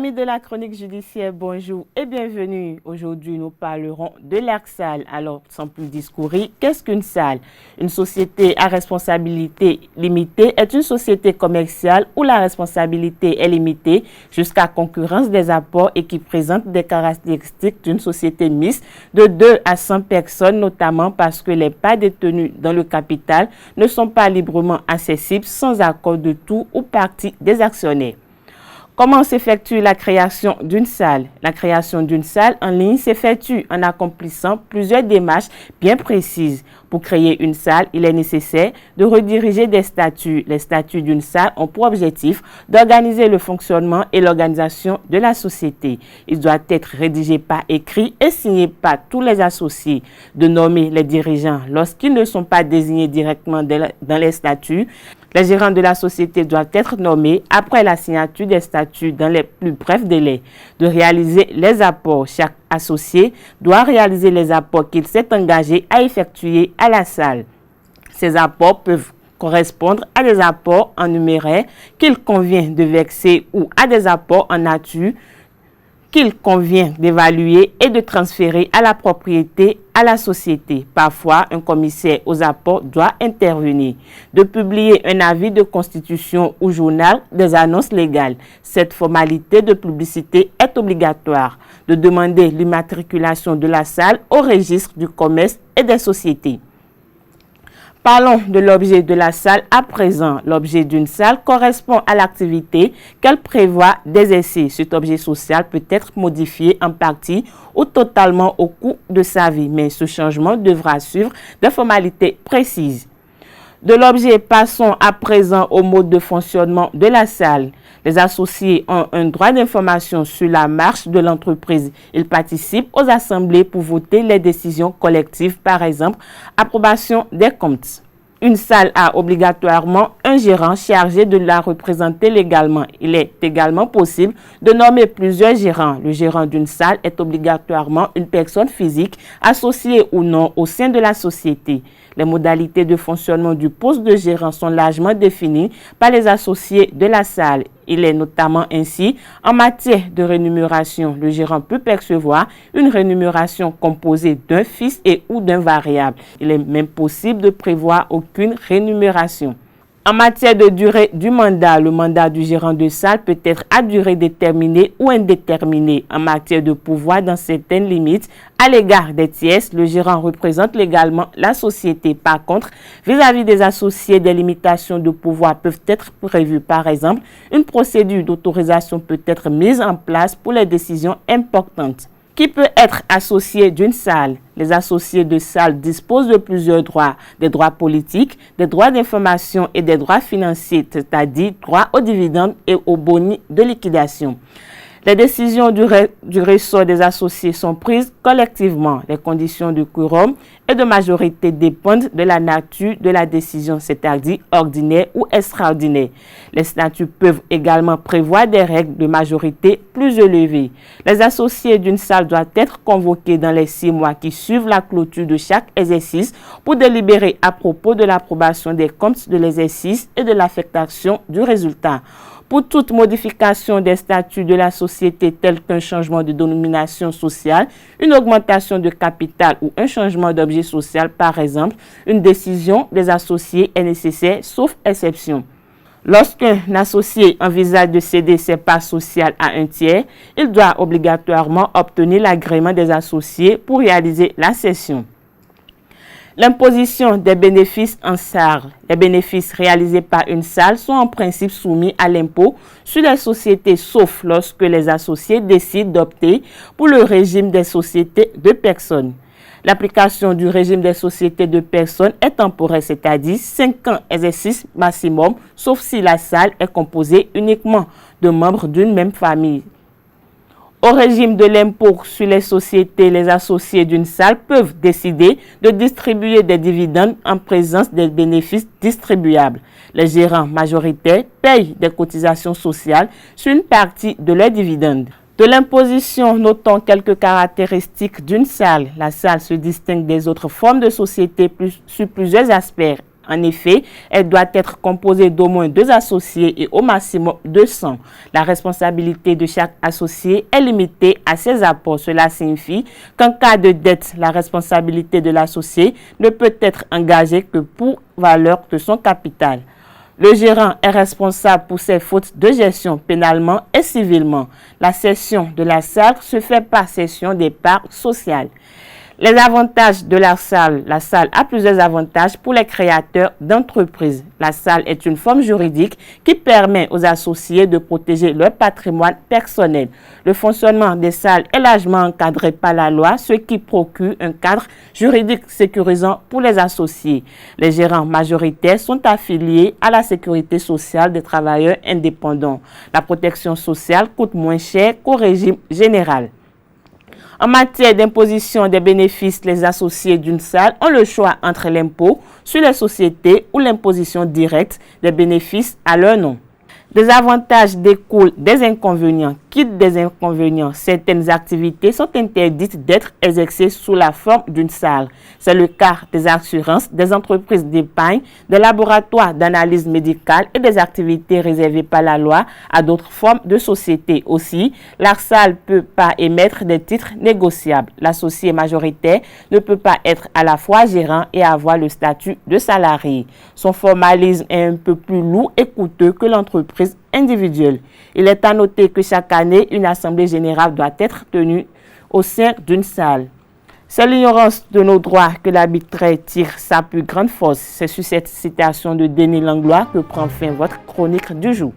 Amis de la chronique judiciaire, bonjour et bienvenue. Aujourd'hui, nous parlerons de l'ARCSAL. Alors, sans plus discourir, qu'est-ce qu'une SAL? Une société à responsabilité limitée est une société commerciale où la responsabilité est limitée jusqu'à concurrence des apports et qui présente des caractéristiques d'une société mixte de 2 à 100 personnes, notamment parce que les parts détenues dans le capital ne sont pas librement accessibles sans accord de tout ou partie des actionnaires. Comment s'effectue la création d'une SAL? La création d'une SAL en ligne s'effectue en accomplissant plusieurs démarches bien précises. Pour créer une SAL, il est nécessaire de rediriger des statuts. Les statuts d'une SAL ont pour objectif d'organiser le fonctionnement et l'organisation de la société. Il doit être rédigé par écrit et signé par tous les associés, de nommer les dirigeants lorsqu'ils ne sont pas désignés directement dans les statuts. Les gérants de la société doivent être nommés après la signature des statuts dans les plus brefs délais, de réaliser les apports. Chaque associé doit réaliser les apports qu'il s'est engagé à effectuer à la SAL. Ces apports peuvent correspondre à des apports en numéraire qu'il convient de verser ou à des apports en nature qu'il convient d'évaluer et de transférer à la propriété à la société. Parfois, un commissaire aux apports doit intervenir. De publier un avis de constitution ou journal des annonces légales. Cette formalité de publicité est obligatoire. De demander l'immatriculation de la SAL au registre du commerce et des sociétés. Parlons de l'objet de la SAL à présent. L'objet d'une SAL correspond à l'activité qu'elle prévoit d'exercer. Cet objet social peut être modifié en partie ou totalement au cours de sa vie, mais ce changement devra suivre des formalités précises. De l'objet, passons à présent au mode de fonctionnement de la SAL. Les associés ont un droit d'information sur la marche de l'entreprise. Ils participent aux assemblées pour voter les décisions collectives, par exemple, approbation des comptes. Une SAL a obligatoirement un gérant chargé de la représenter légalement. Il est également possible de nommer plusieurs gérants. Le gérant d'une SAL est obligatoirement une personne physique, associée ou non au sein de la société. Les modalités de fonctionnement du poste de gérant sont largement définies par les associés de la SAL. Il est notamment ainsi en matière de rémunération. Le gérant peut percevoir une rémunération composée d'un fixe et ou d'un variable. Il est même possible de prévoir aucune rémunération. En matière de durée du mandat, le mandat du gérant de SAL peut être à durée déterminée ou indéterminée. En matière de pouvoir, dans certaines limites, à l'égard des tierces, le gérant représente légalement la société. Par contre, vis-à-vis des associés, des limitations de pouvoir peuvent être prévues. Par exemple, une procédure d'autorisation peut être mise en place pour les décisions importantes. Qui peut être associé d'une SAL? Les associés de SAL disposent de plusieurs droits, des droits politiques, des droits d'information et des droits financiers, c'est-à-dire droits aux dividendes et aux boni de liquidation. Les décisions du ressort des associés sont prises collectivement. Les conditions de quorum et de majorité dépendent de la nature de la décision, c'est-à-dire ordinaire ou extraordinaire. Les statuts peuvent également prévoir des règles de majorité plus élevées. Les associés d'une SAL doivent être convoqués dans les 6 mois qui suivent la clôture de chaque exercice pour délibérer à propos de l'approbation des comptes de l'exercice et de l'affectation du résultat. Pour toute modification des statuts de la société telle qu'un changement de dénomination sociale, une augmentation de capital ou un changement d'objet social, par exemple, une décision des associés est nécessaire sauf exception. Lorsqu'un associé envisage de céder ses parts sociales à un tiers, il doit obligatoirement obtenir l'agrément des associés pour réaliser la cession. L'imposition des bénéfices en SAR. Les bénéfices réalisés par une SAL sont en principe soumis à l'impôt sur les sociétés, sauf lorsque les associés décident d'opter pour le régime des sociétés de personnes. L'application du régime des sociétés de personnes est temporaire, c'est-à-dire 5 ans exercice maximum, sauf si la SAL est composée uniquement de membres d'une même famille. Au régime de l'impôt sur les sociétés, les associés d'une SAL peuvent décider de distribuer des dividendes en présence des bénéfices distribuables. Les gérants majoritaires payent des cotisations sociales sur une partie de leurs dividendes. De l'imposition, notons quelques caractéristiques d'une SAL. La SAL se distingue des autres formes de sociétés sur plusieurs aspects. En effet, elle doit être composée d'au moins 2 associés et au maximum 200. La responsabilité de chaque associé est limitée à ses apports. Cela signifie qu'en cas de dette, la responsabilité de l'associé ne peut être engagée que pour valeur de son capital. Le gérant est responsable pour ses fautes de gestion pénalement et civilement. La cession de la salle se fait par cession des parts sociales. Les avantages de la salle. La salle a plusieurs avantages pour les créateurs d'entreprises. La salle est une forme juridique qui permet aux associés de protéger leur patrimoine personnel. Le fonctionnement des salles est largement encadré par la loi, ce qui procure un cadre juridique sécurisant pour les associés. Les gérants majoritaires sont affiliés à la sécurité sociale des travailleurs indépendants. La protection sociale coûte moins cher qu'au régime général. En matière d'imposition des bénéfices, les associés d'une salle ont le choix entre l'impôt sur les sociétés ou l'imposition directe des bénéfices à leur nom. Des avantages découlent des inconvénients. Quitte des inconvénients, certaines activités sont interdites d'être exercées sous la forme d'une salle. C'est le cas des assurances, des entreprises d'épargne, des laboratoires d'analyse médicale et des activités réservées par la loi à d'autres formes de sociétés. Aussi, la salle ne peut pas émettre des titres négociables. L'associé majoritaire ne peut pas être à la fois gérant et avoir le statut de salarié. Son formalisme est un peu plus lourd et coûteux que l'entreprise individuelle. Il est à noter que chaque année, une assemblée générale doit être tenue au sein d'une salle. C'est l'ignorance de nos droits que l'arbitraire tire sa plus grande force. C'est sur cette citation de Denis Langlois que prend fin votre chronique du jour.